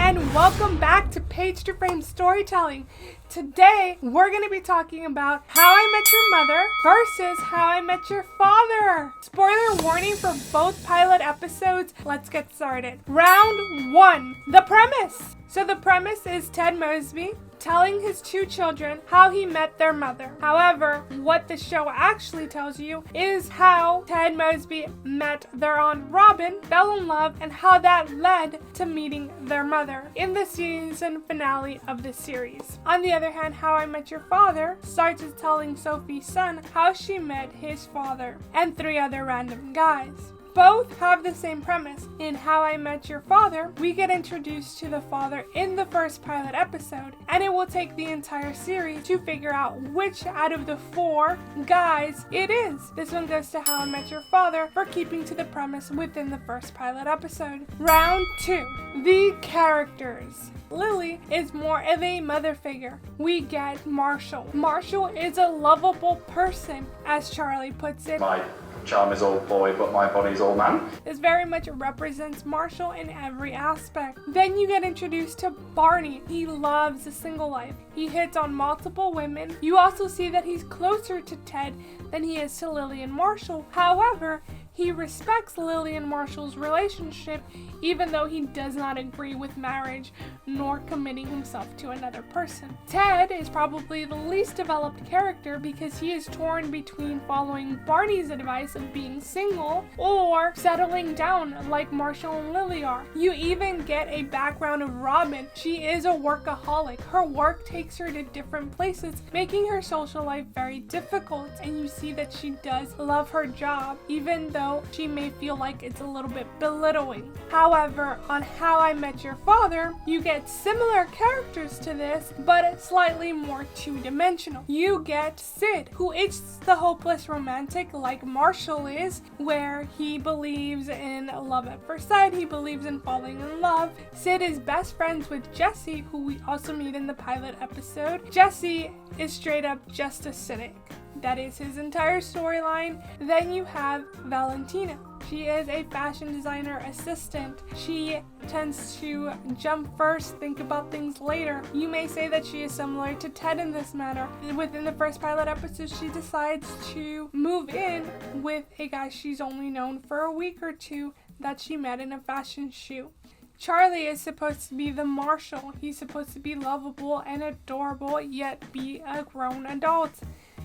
and welcome back to Page to Frame Storytelling. Today, we're going to be talking about How I Met Your Mother versus How I Met Your Father. Spoiler warning for both pilot episodes. Let's get started. Round 1, the premise. So the premise is Ted Mosby telling his two children how he met their mother. However, what the show actually tells you is how Ted Mosby met their Aunt Robin, fell in love, and how that led to meeting their mother in the season finale of the series. On the other hand, How I Met Your Father starts with telling Sophie's son how she met his father and 3 other random guys. Both have the same premise. In How I Met Your Father, we get introduced to the father in the first pilot episode, and it will take the entire series to figure out which out of the 4 guys it is. This one goes to How I Met Your Father for keeping to the premise within the first pilot episode. Round 2, the characters. Lily is more of a mother figure. We get Marshall. Marshall is a lovable person, as Charlie puts it. My charm is old boy, but my body's old man. This very much represents Marshall in every aspect. Then you get introduced to Barney. He loves the single life. He hits on multiple women. You also see that he's closer to Ted than he is to Lily and Marshall. However, he respects Lily and Marshall's relationship, even though he does not agree with marriage nor committing himself to another person. Ted is probably the least developed character because he is torn between following Barney's advice of being single or settling down like Marshall and Lily are. You even get a background of Robin. She is a workaholic. Her work takes her to different places, making her social life very difficult, and you see that she does love her job, even though she may feel like it's a little bit belittling. However, on How I Met Your Father, you get similar characters to this, but slightly more two-dimensional. You get Sid, who is the hopeless romantic like Marshall is, where he believes in love at first sight, he believes in falling in love. Sid is best friends with Jesse, who we also meet in the pilot episode. Jesse is straight up just a cynic. That is his entire storyline. Then you have Valentina. She is a fashion designer assistant. She tends to jump first, think about things later. You may say that she is similar to Ted in this matter. Within the first pilot episode, she decides to move in with a guy she's only known for a week or 2 that she met in a fashion shoot. Charlie is supposed to be the Marshall. He's supposed to be lovable and adorable, yet be a grown adult.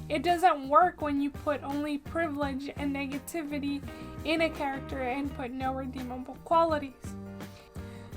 It doesn't work when you put only privilege and negativity in a character and put no redeemable qualities.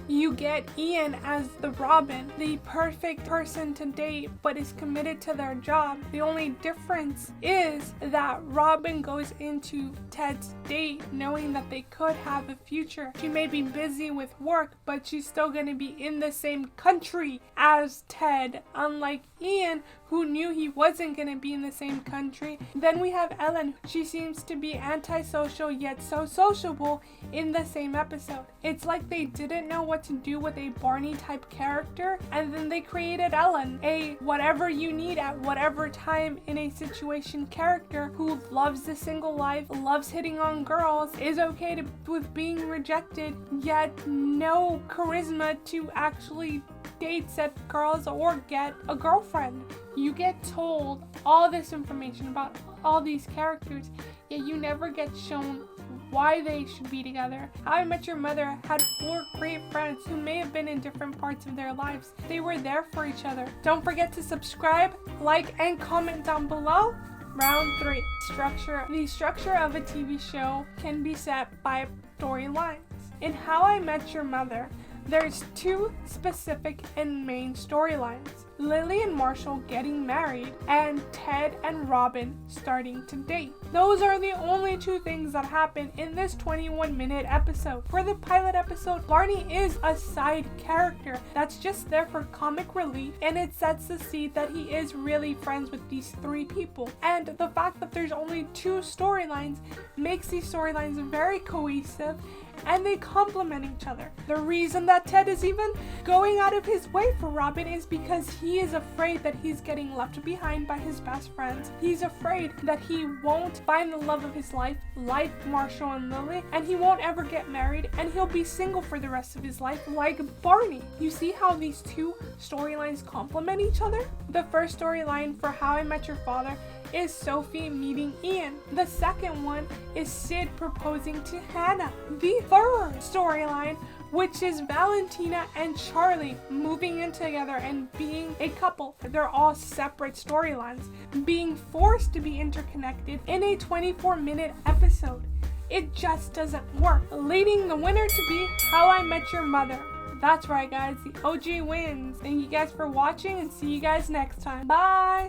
You get Ian as the Robin, the perfect person to date but is committed to their job. The only difference is that Robin goes into Ted's date knowing that they could have a future. She may be busy with work, but she's still going to be in the same country as Ted, unlike Ian, who knew he wasn't going to be in the same country. Then we have Ellen. She seems to be antisocial yet so sociable in the same episode. It's like they didn't know what to do with a Barney type character, and then they created Ellen, a whatever you need at whatever time in a situation character who loves the single life, loves hitting on girls, is okay with being rejected, yet no charisma to actually date said girls or get a girlfriend. You get told all this information about all these characters, yet you never get shown why they should be together. How I Met Your Mother had 4 great friends who may have been in different parts of their lives. They were there for each other. Don't forget to subscribe, like, and comment down below. Round 3, structure. The structure of a TV show can be set by storylines. In How I Met Your Mother, there's 2 specific and main storylines. Lily and Marshall getting married, and Ted and Robin starting to date. Those are the only 2 things that happen in this 21-minute episode. For the pilot episode, Barney is a side character that's just there for comic relief, and it sets the seed that he is really friends with these 3 people. And the fact that there's only 2 storylines makes these storylines very cohesive and they complement each other. The reason that Ted is even going out of his way for Robin is because he is afraid that he's getting left behind by his best friends. He's afraid that he won't find the love of his life like Marshall and Lily, and he won't ever get married, and he'll be single for the rest of his life like Barney. You see how these two storylines complement each other? The first storyline for How I Met Your Father is Sophie meeting Ian. The second one is Sid proposing to Hannah. The third storyline, which is Valentina and Charlie moving in together and being a couple. They're all separate storylines, being forced to be interconnected in a 24-minute episode. It just doesn't work, leading the winner to be How I Met Your Mother. That's right, guys, the OG wins. Thank you guys for watching, and see you guys next time. Bye!